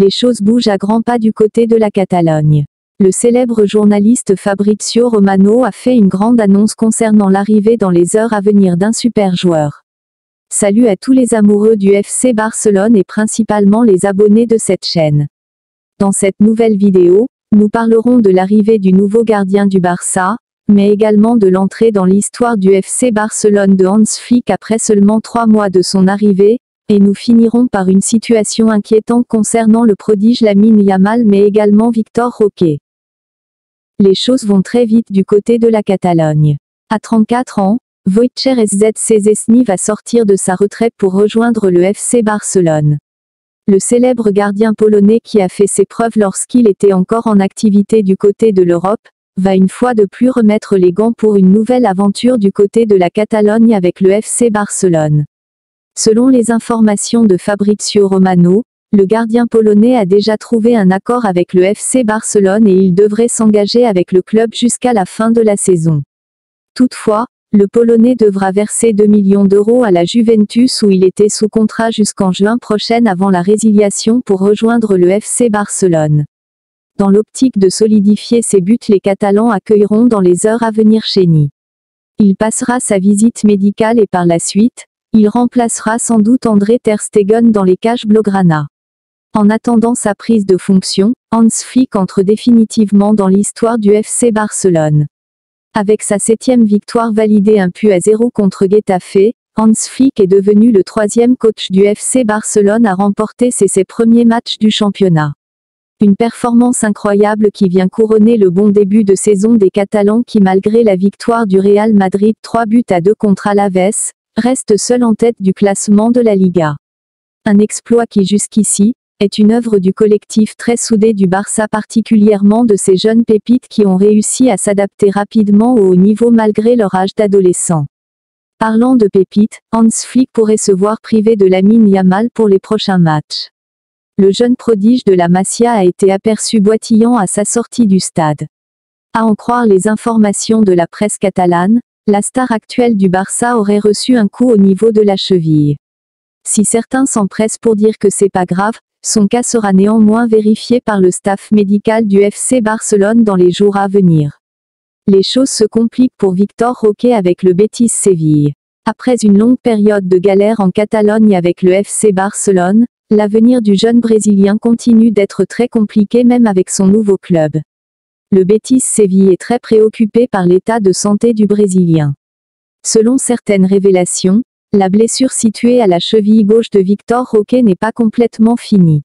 Les choses bougent à grands pas du côté de la Catalogne. Le célèbre journaliste Fabrizio Romano a fait une grande annonce concernant l'arrivée dans les heures à venir d'un super joueur. Salut à tous les amoureux du FC Barcelone et principalement les abonnés de cette chaîne. Dans cette nouvelle vidéo, nous parlerons de l'arrivée du nouveau gardien du Barça, mais également de l'entrée dans l'histoire du FC Barcelone de Hans Flick après seulement 3 mois de son arrivée, et nous finirons par une situation inquiétante concernant le prodige Lamine Yamal mais également Victor Roque. Les choses vont très vite du côté de la Catalogne. À 34 ans, Wojciech Szczęsny va sortir de sa retraite pour rejoindre le FC Barcelone. Le célèbre gardien polonais qui a fait ses preuves lorsqu'il était encore en activité du côté de l'Europe, va une fois de plus remettre les gants pour une nouvelle aventure du côté de la Catalogne avec le FC Barcelone. Selon les informations de Fabrizio Romano, le gardien polonais a déjà trouvé un accord avec le FC Barcelone et il devrait s'engager avec le club jusqu'à la fin de la saison. Toutefois, le Polonais devra verser 2 millions d'euros à la Juventus où il était sous contrat jusqu'en juin prochain avant la résiliation pour rejoindre le FC Barcelone. Dans l'optique de solidifier ses buts, les Catalans accueilleront dans les heures à venir Cheny. Il passera sa visite médicale et par la suite, il remplacera sans doute André Ter Stegen dans les cages blaugrana. En attendant sa prise de fonction, Hans Flick entre définitivement dans l'histoire du FC Barcelone. Avec sa 7e victoire validée 1-0 contre Getafe, Hans Flick est devenu le 3e coach du FC Barcelone à remporter ses premiers matchs du championnat. Une performance incroyable qui vient couronner le bon début de saison des Catalans qui malgré la victoire du Real Madrid 3-2 contre Alaves, reste seul en tête du classement de la Liga. Un exploit qui jusqu'ici, est une œuvre du collectif très soudé du Barça particulièrement de ces jeunes pépites qui ont réussi à s'adapter rapidement au haut niveau malgré leur âge d'adolescent. Parlant de pépites, Hans Flick pourrait se voir privé de Lamine Yamal pour les prochains matchs. Le jeune prodige de la Masia a été aperçu boitillant à sa sortie du stade. À en croire les informations de la presse catalane, la star actuelle du Barça aurait reçu un coup au niveau de la cheville. Si certains s'empressent pour dire que c'est pas grave, son cas sera néanmoins vérifié par le staff médical du FC Barcelone dans les jours à venir. Les choses se compliquent pour Victor Roque avec le Betis Séville. Après une longue période de galère en Catalogne avec le FC Barcelone, l'avenir du jeune Brésilien continue d'être très compliqué même avec son nouveau club. Le Betis Séville est très préoccupé par l'état de santé du Brésilien. Selon certaines révélations, la blessure située à la cheville gauche de Victor Roque n'est pas complètement finie.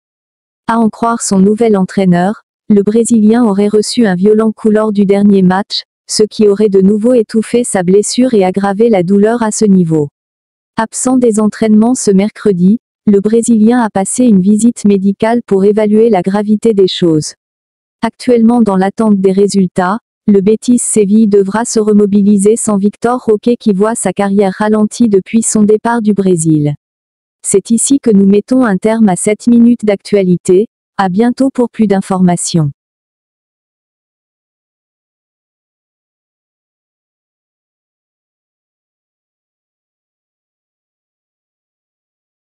À en croire son nouvel entraîneur, le Brésilien aurait reçu un violent coup lors du dernier match, ce qui aurait de nouveau étouffé sa blessure et aggravé la douleur à ce niveau. Absent des entraînements ce mercredi, le Brésilien a passé une visite médicale pour évaluer la gravité des choses. Actuellement dans l'attente des résultats, le Betis Séville devra se remobiliser sans Victor Roque qui voit sa carrière ralentie depuis son départ du Brésil. C'est ici que nous mettons un terme à 7 minutes d'actualité, à bientôt pour plus d'informations.